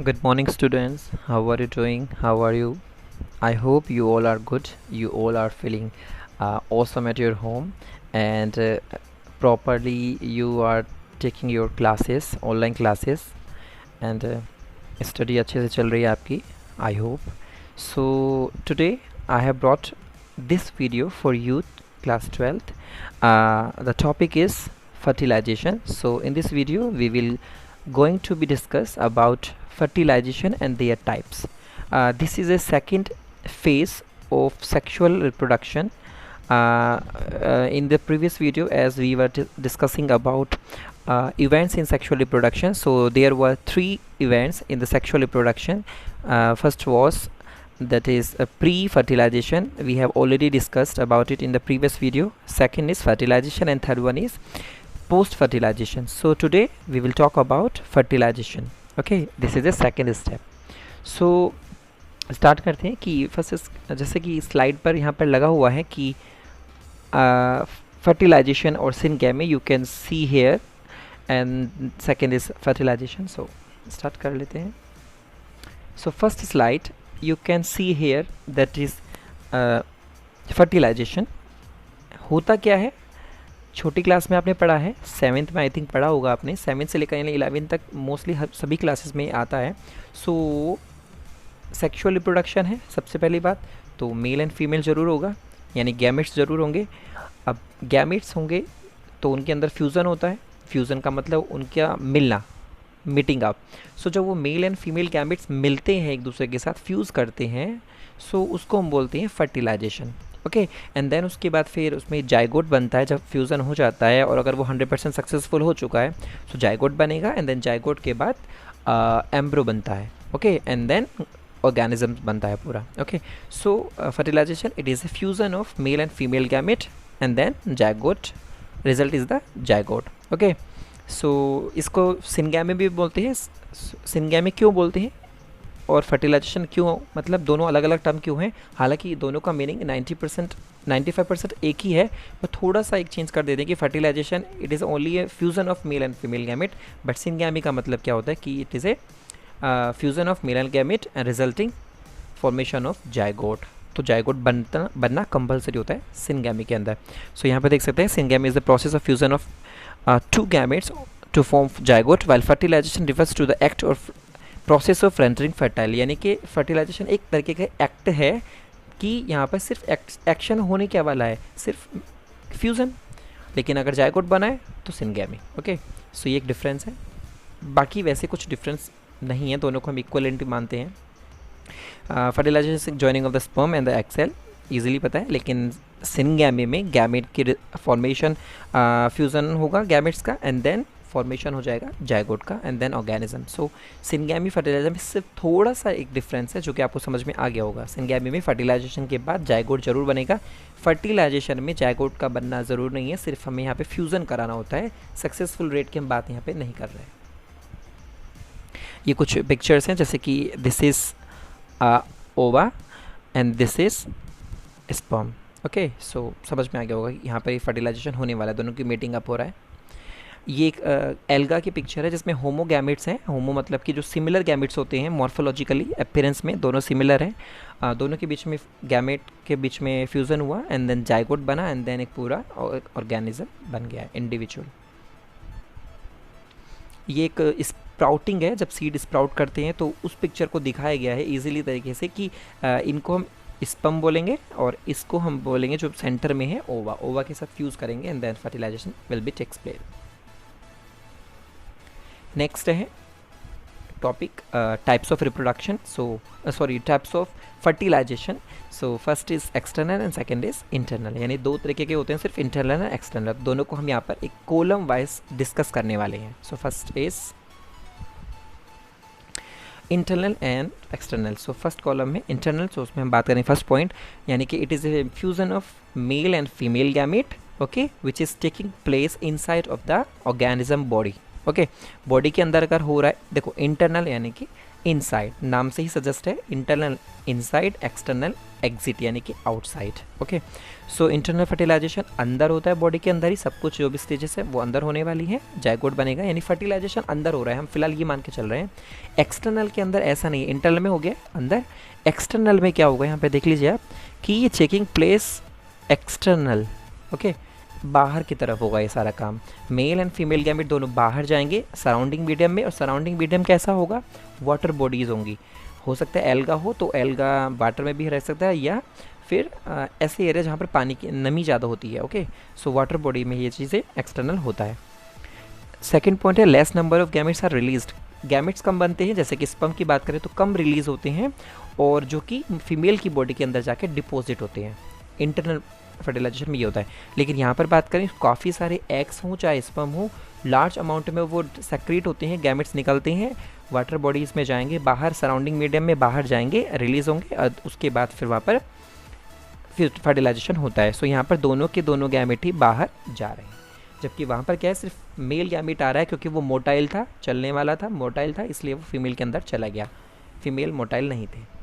Good morning, students. How are you doing? How are you? I hope you all are good. You all are feeling awesome at your home, and properly you are taking your classes, online classes, and study अच्छे से चल रही है आपकी. I hope. So today I have brought this video for youth class 12th. The topic is fertilization. So in this video we will going to be discuss about fertilization and their types. This is a second phase of sexual reproduction. In the previous video, as we were discussing about events in sexual reproduction, so there were 3 events in the sexual reproduction. First was that is pre-fertilization. We have already discussed about it in the previous video. Second is fertilization, and third one is post-fertilization. So today we will talk about fertilization. Okay, this is the second step. So start करते हैं कि first जैसे कि slide पर यहाँ पर लगा हुआ है कि fertilization और syngamy you can see here, and second is fertilization. So start कर लेते हैं. So first slide you can see here that is fertilization. होता क्या है, छोटी क्लास में आपने पढ़ा है, 7th में आई थिंक पढ़ा होगा आपने, 7th से लेकर 11th तक मोस्टली सभी क्लासेस में आता है. सो सेक्सुअल रिप्रोडक्शन है सबसे पहली बात, तो मेल एंड फीमेल ज़रूर होगा, यानी गैमेट्स ज़रूर होंगे. अब गैमेट्स होंगे तो उनके अंदर फ्यूज़न होता है. फ्यूज़न का मतलब उनका मिलना, मीटिंग अप. सो जब वो मेल एंड फीमेल गैमेट्स मिलते हैं, एक दूसरे के साथ फ्यूज़ करते हैं, सो उसको हम बोलते हैं फर्टिलाइजेशन. ओके, एंड देन उसके बाद फिर उसमें जाइगोट बनता है जब फ्यूज़न हो जाता है, और अगर वो 100% सक्सेसफुल हो चुका है सो जाइगोट बनेगा, एंड देन जाइगोट के बाद एम्ब्रो बनता है. ओके, एंड देन ऑर्गेनिज्म बनता है पूरा. Okay, so fertilization it is a fusion of male and female gamete, and then zygote, result is the zygote. Okay, so इसको सिनगैमी भी बोलते हैं. सिनगैमी क्यों बोलते हैं और फर्टिलाइजेशन क्यों, मतलब दोनों अलग अलग टर्म क्यों हैं? हालांकि दोनों का मीनिंग 95% एक ही है, पर थोड़ा सा एक चेंज कर देते हैं कि fertilization it is only a fusion of male and female gamete, but syngamy का मतलब क्या होता है कि it is a fusion of male and gamete and resulting formation of zygote. तो जाइगोट बनना कंपलसरी होता है सिनगैमी के अंदर. सो यहाँ पे देख सकते हैं syngamy is the process of fusion of 2 gametes to form zygote, while fertilization refers to the act और प्रोसेस ऑफ रेंडरिंग फर्टाइल. यानी कि फर्टिलाइजेशन एक तरीके का एक्ट है कि यहाँ पर सिर्फ एक्शन होने क्या वाला है, सिर्फ फ्यूज़न, लेकिन अगर जाइगोट बना है तो सिनगैमी. ओके, सो ये एक डिफरेंस है. बाकी वैसे कुछ डिफरेंस नहीं है, दोनों को हम इक्वलेंट मानते हैं. Fertilization joining of the sperm and the egg cell easily पता है, लेकिन सिनगैमी में गैमेट की फॉर्मेशन, फ्यूज़न होगा गैमेट्स का, एंड देन फॉर्मेशन हो जाएगा जाइगोट का, and then organism. So syngamy fertilization में सिर्फ थोड़ा सा एक डिफरेंस है जो कि आपको समझ में आ गया होगा. सिनगैमी में फर्टिलाइजेशन के बाद जाइगोट जरूर बनेगा, फर्टिलाइजेशन में जाइगोट का बनना ज़रूर नहीं है, सिर्फ हमें यहाँ पे फ्यूज़न कराना होता है. सक्सेसफुल रेट की हम बात यहाँ पे नहीं कर रहे हैं. ये कुछ पिक्चर्स हैं, जैसे कि this is ova and this is sperm. Okay, so समझ में आ गया होगा कि यहाँ पर फर्टिलाइजेशन होने वाला है, दोनों की मीटिंग अप हो रहा है. ये एक एल्गा की पिक्चर है जिसमें होमो गैमेट्स हैं. होमो मतलब कि जो सिमिलर गैमेट्स होते हैं मॉर्फोलॉजिकली अपीयरेंस में दोनों सिमिलर हैं. दोनों के बीच में गैमेट के बीच में फ्यूज़न हुआ, एंड देन जाइगोट बना, एंड देन एक पूरा ऑर्गेनिज्म बन गया इंडिविजुअल. ये एक स्प्राउटिंग है, जब सीड स्प्राउट करते हैं तो उस पिक्चर को दिखाया गया है ईजिली तरीके से कि इनको हम स्पर्म बोलेंगे और इसको हम बोलेंगे जो सेंटर में है ओवा. ओवा के साथ फ्यूज़ करेंगे, and then fertilization will be takes place. Next है topic types of reproduction. Types of fertilization. So first is external and second is internal, यानी 2 तरीके के होते हैं, सिर्फ इंटरनल एंड एक्सटर्नल. दोनों को हम यहाँ पर एक कॉलम वाइज डिस्कस करने वाले हैं. सो first is internal and external. So first column में इंटरनल, सो उसमें हम बात करें फर्स्ट पॉइंट, यानी कि it is A fusion of male and female gamete, okay, which is taking place inside of the organism body. Okay, body के अंदर अगर हो रहा है, देखो इंटरनल यानी कि इनसाइड, नाम से ही सजेस्ट है इंटरनल इनसाइड, एक्सटर्नल एग्जिट यानी कि outside. Okay, so internal fertilization अंदर होता है बॉडी के अंदर ही, सब कुछ जो भी स्टेजेस है वो अंदर होने वाली है, जायगोट बनेगा, यानी फर्टिलाइजेशन अंदर हो रहा है, हम फिलहाल ये मान के चल रहे हैं। एक्सटर्नल के अंदर ऐसा नहीं है, इंटरनल में हो गया अंदर, एक्सटर्नल में क्या होगा यहाँ पे देख लीजिए आप कि ये चेकिंग प्लेस एक्सटर्नल, ओके, बाहर की तरफ होगा ये सारा काम। मेल एंड फीमेल गैमेट दोनों बाहर जाएंगे सराउंडिंग मीडियम में, और सराउंडिंग मीडियम कैसा होगा, वाटर बॉडीज़ होंगी, हो सकता है एल्गा हो तो एल्गा वाटर में भी रह सकता है, या फिर ऐसे एरिया जहाँ पर पानी की नमी ज़्यादा होती है। ओके, सो वाटर बॉडी में ये चीज़ें एक्सटर्नल होता है। सेकेंड पॉइंट है less number of gametes are released, gametes कम बनते हैं, जैसे कि स्पर्म की बात करें तो कम रिलीज होते हैं, और जो कि फीमेल की बॉडी के अंदर जाके डिपॉजिट होते हैं, इंटरनल फर्टिलाइजेशन में ये होता है। लेकिन यहाँ पर बात करें काफ़ी सारे एग्स हों चाहे स्पर्म हो, लार्ज अमाउंट में वो सेक्रेट होते हैं, गैमेट्स निकलते हैं, वाटर बॉडीज़ में जाएंगे बाहर, सराउंडिंग मीडियम में बाहर जाएंगे, रिलीज़ होंगे, और उसके बाद फिर वहाँ पर फिर फर्टिलाइजेशन होता है। सो यहाँ पर दोनों के दोनों गैमेट ही बाहर जा रहे हैं, जबकि वहाँ पर क्या है, सिर्फ मेल गैमेट आ रहा है, क्योंकि वो मोटाइल था, चलने वाला था, मोटाइल था, इसलिए वो फीमेल के अंदर चला गया, फीमेल मोटाइल नहीं थे।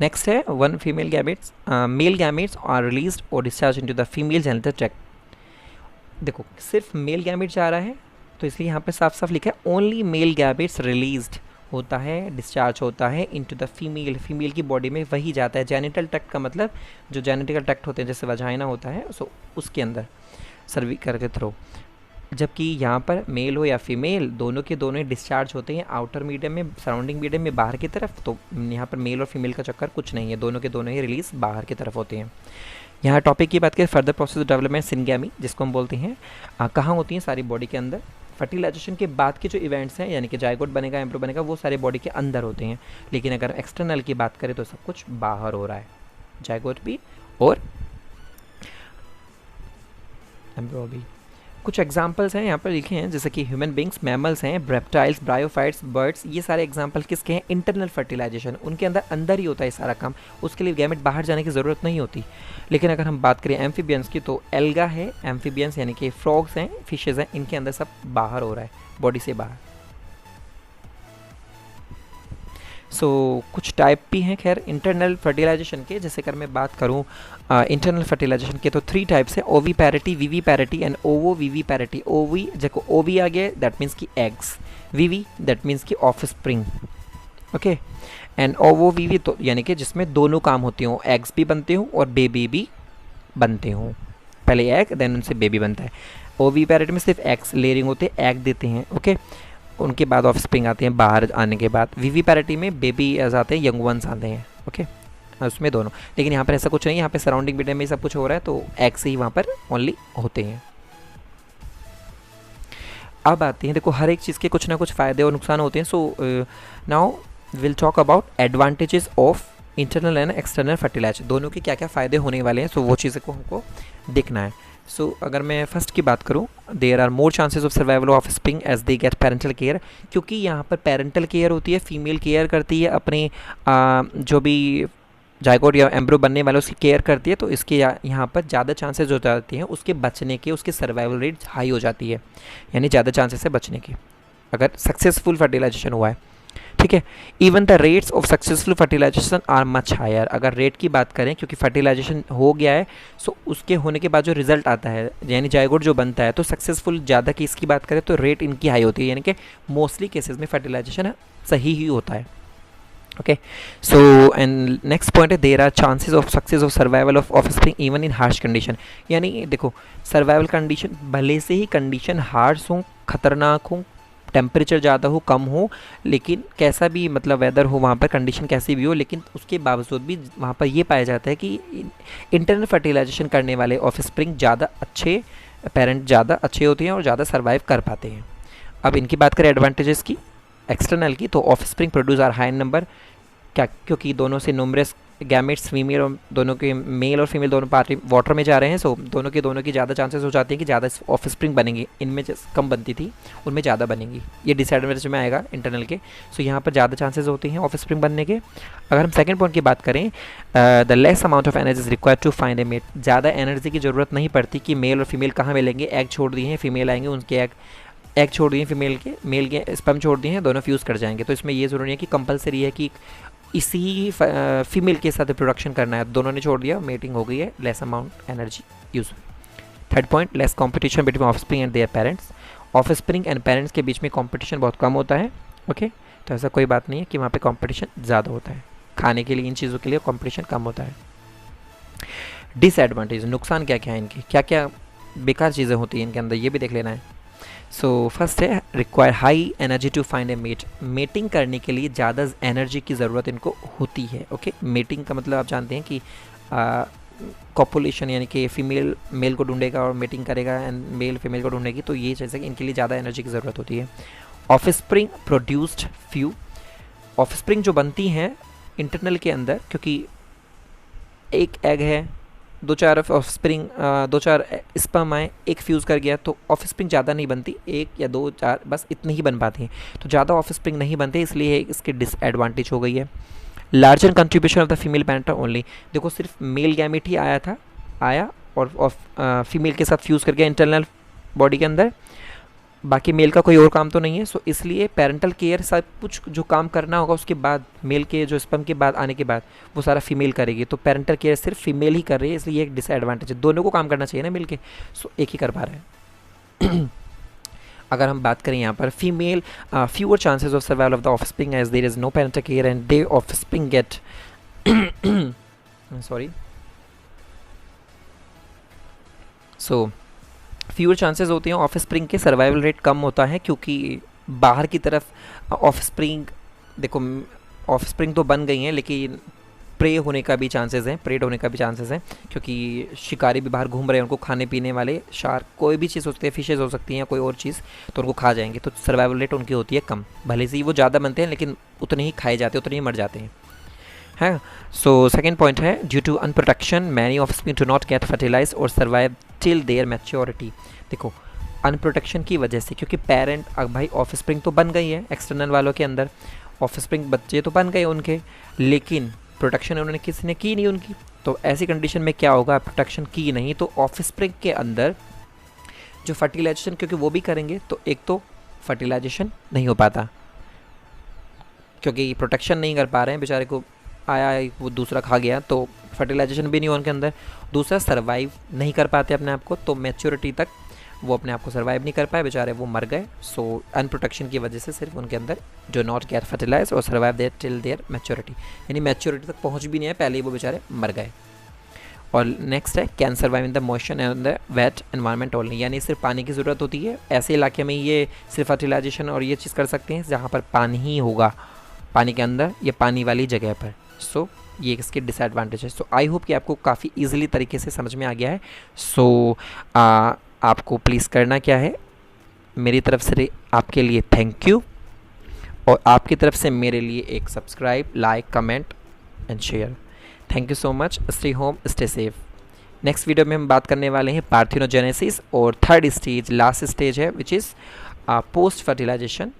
नेक्स्ट है one female gametes, male gametes are released और discharge into the female genital tract. देखो सिर्फ मेल गैमेट जा रहा है, तो इसलिए यहाँ पे साफ साफ लिखा है ओनली मेल गैमेट्स रिलीज्ड होता है, डिस्चार्ज होता है इनटू द फीमेल, फीमेल की बॉडी में वही जाता है। जेनिटल ट्रैक्ट का मतलब जो जेनेटिकल ट्रैक्ट होते हैं, जैसे वजाइना होता है, सो उसके अंदर सर्विकल के थ्रू, जबकि यहाँ पर मेल हो या फीमेल दोनों के दोनों डिस्चार्ज होते हैं आउटर मीडियम में, सराउंडिंग मीडियम में बाहर की तरफ। तो यहाँ पर मेल और फीमेल का चक्कर कुछ नहीं है, दोनों के दोनों ही रिलीज बाहर की तरफ होते हैं। यहाँ टॉपिक की बात करें फर्दर प्रोसेस डेवलपमेंट सिनगैमी, जिसको हम बोलते हैं, कहाँ होती हैं, सारी बॉडी के अंदर। फर्टिलाइजेशन के बाद के जो इवेंट्स हैं, यानी कि जायगोट बनेगा, एम्ब्रियो बनेगा, वो सारे बॉडी के अंदर होते हैं। लेकिन अगर एक्सटर्नल की बात करें तो सब कुछ बाहर हो रहा है, जायगोट भी और एम्ब्रियो भी। कुछ एग्जाम्पल्स हैं यहाँ पर लिखे हैं, जैसे कि ह्यूमन बींग्स, मैमल्स हैं, रेप्टाइल्स, ब्रायोफाइट्स, बर्ड्स, ये सारे एग्जाम्पल किसके हैं, इंटरनल फर्टिलाइजेशन, उनके अंदर अंदर ही होता है सारा काम, उसके लिए गैमेट बाहर जाने की ज़रूरत नहीं होती। लेकिन अगर हम बात करें एम्फीबियंस की, तो एल्गा है, एम्फीबियंस यानी कि फ्रॉग्स हैं, फिशेज़ हैं, इनके अंदर सब बाहर हो रहा है, बॉडी से बाहर। कुछ टाइप भी हैं खैर इंटरनल फर्टिलाइजेशन के, जैसे अगर मैं बात करूं इंटरनल फर्टिलाइजेशन के, तो 3 टाइप्स हैं, oviparity, viviparity and ओवो VV parity. Ovi देखो ओवी आ गया दैट मीन्स की एग्स, वीवी दैट मीन्स की offspring, okay, and ओवो vivi तो यानी कि जिसमें दोनों काम होते हों, एग्स भी बनते हों और बेबी भी बनते हों, पहले एग देन उनसे बेबी बनता है। ओवी पैरिटी में सिर्फ एग्स लेयरिंग होते हैं, एग देते हैं, ओके, उनके बाद ऑफ स्प्रिंग आते हैं बाहर आने के बाद। वीवी पैरिटी में बेबी आते हैं, यंग वंस आते हैं, ओके, उसमें दोनों। लेकिन यहाँ पर ऐसा कुछ नहीं, यहाँ पे सराउंडिंग मीडियम में सब कुछ हो रहा है, तो एग से ही वहाँ पर ओनली होते हैं। अब आते हैं, देखो हर एक चीज़ के कुछ ना कुछ फ़ायदे और नुकसान होते हैं। So now will talk about advantages of internal and external fertilization, दोनों के क्या क्या फ़ायदे होने वाले हैं, सो वो चीज़ें को हमको देखना है। अगर मैं फर्स्ट की बात करूं, there are more chances of survival of spring as they get parental care, क्योंकि यहाँ पर पेरेंटल केयर होती है, फीमेल केयर करती है अपने जो भी जायगोट या एम्ब्रियो बनने वाले उसकी केयर करती है, तो इसके यहाँ पर ज़्यादा चांसेस हो जाती हैं उसके बचने के, उसकी सर्वाइवल रेट हाई हो जाती है, यानी ज़्यादा चांसेस है बचने के अगर सक्सेसफुल फर्टिलाइजेशन हुआ है, ठीक है। Even the rates of successful fertilization are much higher, अगर रेट की बात करें, क्योंकि फर्टिलाइजेशन हो गया है, सो उसके होने के बाद जो रिजल्ट आता है यानी जायगोट जो बनता है, तो सक्सेसफुल ज़्यादा केस की बात करें तो रेट इनकी हाई होती है, यानी कि मोस्टली केसेस में फर्टिलाइजेशन सही ही होता है, ओके। एंड नेक्स्ट पॉइंट है there are chances of success of survival of offspring even in harsh condition, यानी देखो सर्वाइवल कंडीशन भले से ही कंडीशन हार्श हो, खतरनाक हो, टेम्परेचर ज़्यादा हो कम हो, लेकिन कैसा भी मतलब वेदर हो वहाँ पर कंडीशन कैसी भी हो, लेकिन उसके बावजूद भी वहाँ पर ये पाया जाता है कि इंटरनल फर्टिलाइजेशन करने वाले ऑफस्प्रिंग ज़्यादा अच्छे, पेरेंट ज़्यादा अच्छे होते हैं और ज़्यादा सर्वाइव कर पाते हैं। अब इनकी बात करें एडवांटेजेस की एक्सटर्नल की, तो offspring produce are high number, क्या क्योंकि दोनों से न्यूमरस गैमेट्स फीमेल और दोनों के मेल और फीमेल दोनों पार्टी वाटर में जा रहे हैं, सो दोनों की ज़्यादा चांसेस हो जाती हैं कि ज़्यादा ऑफस्प्रिंग बनेंगी, इनमें कम बनती थी उनमें ज़्यादा बनेंगी, ये डिसएडवांटेज में आएगा इंटरनल के। सो यहाँ पर ज़्यादा चांसेस होते हैं ऑफस्प्रिंग बनने के। अगर हम सेकंड पॉइंट की बात करें, the less amount of energy is required to find a mate, ज़्यादा एनर्जी की ज़रूरत नहीं पड़ती कि मेल और फीमेल कहाँ मिलेंगे, एग छोड़ दिए हैं फीमेल आएंगे उनके एग छोड़ दिए फीमेल के, मेल के स्पर्म छोड़ दिए हैं, दोनों फ्यूज़ कर जाएंगे। तो इसमें ये ज़रूरी नहीं है कि कंपलसरी है कि इसी फीमेल के साथ प्रोडक्शन करना है, दोनों ने छोड़ दिया, मेटिंग हो गई है, less amount energy use. Third point, less competition between offspring and their parents. Offspring and parents के बीच में कंपटीशन बहुत कम होता है। ओके, तो ऐसा कोई बात नहीं है कि वहाँ पे कंपटीशन ज़्यादा होता है, खाने के लिए इन चीज़ों के लिए कंपटीशन कम होता है। डिसएडवांटेज, नुकसान क्या क्या है इनके, क्या क्या बेकार चीज़ें होती हैं इनके अंदर, ये भी देख लेना है। सो फर्स्ट है, require high energy to find a mate. Mating करने के लिए ज़्यादा एनर्जी की ज़रूरत इनको होती है। ओके, मेटिंग का मतलब आप जानते हैं कि कॉपुलेशन, यानी कि फीमेल मेल को ढूंढेगा और मेटिंग करेगा एंड मेल फीमेल को ढूंढेगी, तो ये जैसे कि इनके लिए ज़्यादा एनर्जी की ज़रूरत होती है। ऑफस्प्रिंग प्रोड्यूस्ड फ्यू, ऑफस्प्रिंग जो बनती हैं इंटरनल के अंदर, क्योंकि एक एग है, दो चार ऑफस्प्रिंग, दो चार स्पर्म आए, एक फ्यूज़ कर गया, तो ऑफस्प्रिंग ज़्यादा नहीं बनती, एक या दो चार बस इतनी ही बन पाती हैं, तो ज़्यादा ऑफस्प्रिंग नहीं बनते, इसलिए इसकी डिसएडवांटेज हो गई है। Larger contribution of the female parent only, देखो सिर्फ मेल गैमेट ही आया और फीमेल के साथ फ्यूज़ कर गया इंटरनल बॉडी के अंदर, बाकी मेल का कोई और काम तो नहीं है। सो इसलिए पेरेंटल केयर सब कुछ जो काम करना होगा उसके बाद, मेल के जो स्पर्म के बाद आने के बाद, वो सारा फीमेल करेगी, तो पेरेंटल केयर सिर्फ फीमेल ही कर रही है, इसलिए एक डिसएडवांटेज है। दोनों को काम करना चाहिए ना मिल के, सो एक ही कर पा रहे हैं। अगर हम बात करें यहाँ पर female, fewer chances of survival of the offspring as there is no parental care and they offspring get sorry so fewer chances होते हैं, ऑफस्प्रिंग के सर्वाइवल रेट कम होता है, क्योंकि बाहर की तरफ ऑफस्प्रिंग, देखो ऑफस्प्रिंग तो बन गई हैं लेकिन प्रे होने का भी चांसेस हैं, प्रेड होने का भी चांसेस हैं, क्योंकि शिकारी भी बाहर घूम रहे हैं, उनको खाने पीने वाले शार्क, कोई भी चीज़ हो सकती है, फिशेज़ हो सकती हैं, कोई और चीज़, तो उनको खा जाएंगे, तो सर्वाइवल रेट उनकी होती है कम, भले से ही वो ज़्यादा बनते हैं लेकिन उतने ही खाए जाते हैं, उतने ही मर जाते हैं, है। सो सेकेंड पॉइंट है, due to unprotection many offspring do not get fertilize और सर्वाइव टिल देयर मैच्योरिटी। देखो अनप्रोटेक्शन की वजह से, क्योंकि पेरेंट, अब भाई ऑफस्प्रिंग तो बन गई है एक्सटर्नल वालों के अंदर, ऑफस्प्रिंग बच्चे तो बन गए उनके, लेकिन प्रोटेक्शन उन्होंने किसी ने की नहीं उनकी, तो ऐसी कंडीशन में क्या होगा, प्रोटेक्शन की नहीं तो ऑफस्प्रिंग के अंदर जो फर्टिलाइजेशन, क्योंकि वो भी करेंगे, तो एक तो फर्टिलाइजेशन नहीं हो पाता, क्योंकि प्रोटेक्शन नहीं कर पा रहे हैं, बेचारे को आया वो दूसरा खा गया, तो फर्टिलाइजेशन भी नहीं हो उनके अंदर। दूसरा, सर्वाइव नहीं कर पाते अपने आप को, तो मैच्योरिटी तक वो अपने आप को सर्वाइव नहीं कर पाए, बेचारे वो मर गए। सो अनप्रोटेक्शन की वजह से सिर्फ उनके अंदर जो नॉट गेट फर्टिलाइज और survive there till their maturity, यानी मैच्योरिटी तक पहुंच भी नहीं है, पहले ही वो बेचारे मर गए। और नेक्स्ट है, can survive in the moisture and the wet environment only, यानी सिर्फ पानी की ज़रूरत होती है, ऐसे इलाके में ये सिर्फ फर्टिलाइजेशन और ये चीज़ कर सकते हैं जहाँ पर पानी ही होगा, पानी के अंदर या पानी वाली जगह पर। सो ये इसके डिसएडवांटेज है। सो आई होप कि आपको काफ़ी ईजिली तरीके से समझ में आ गया है। सो आपको प्लीज़ करना क्या है, मेरी तरफ से आपके लिए थैंक यू, और आपकी तरफ से मेरे लिए एक subscribe, like, comment and share. Thank you so much. Stay home, stay safe. Next video में हम बात करने वाले हैं पार्थिनोजेनेसिस और थर्ड स्टेज, लास्ट स्टेज है, which is post fertilization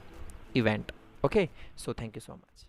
event. Okay, so thank you so much.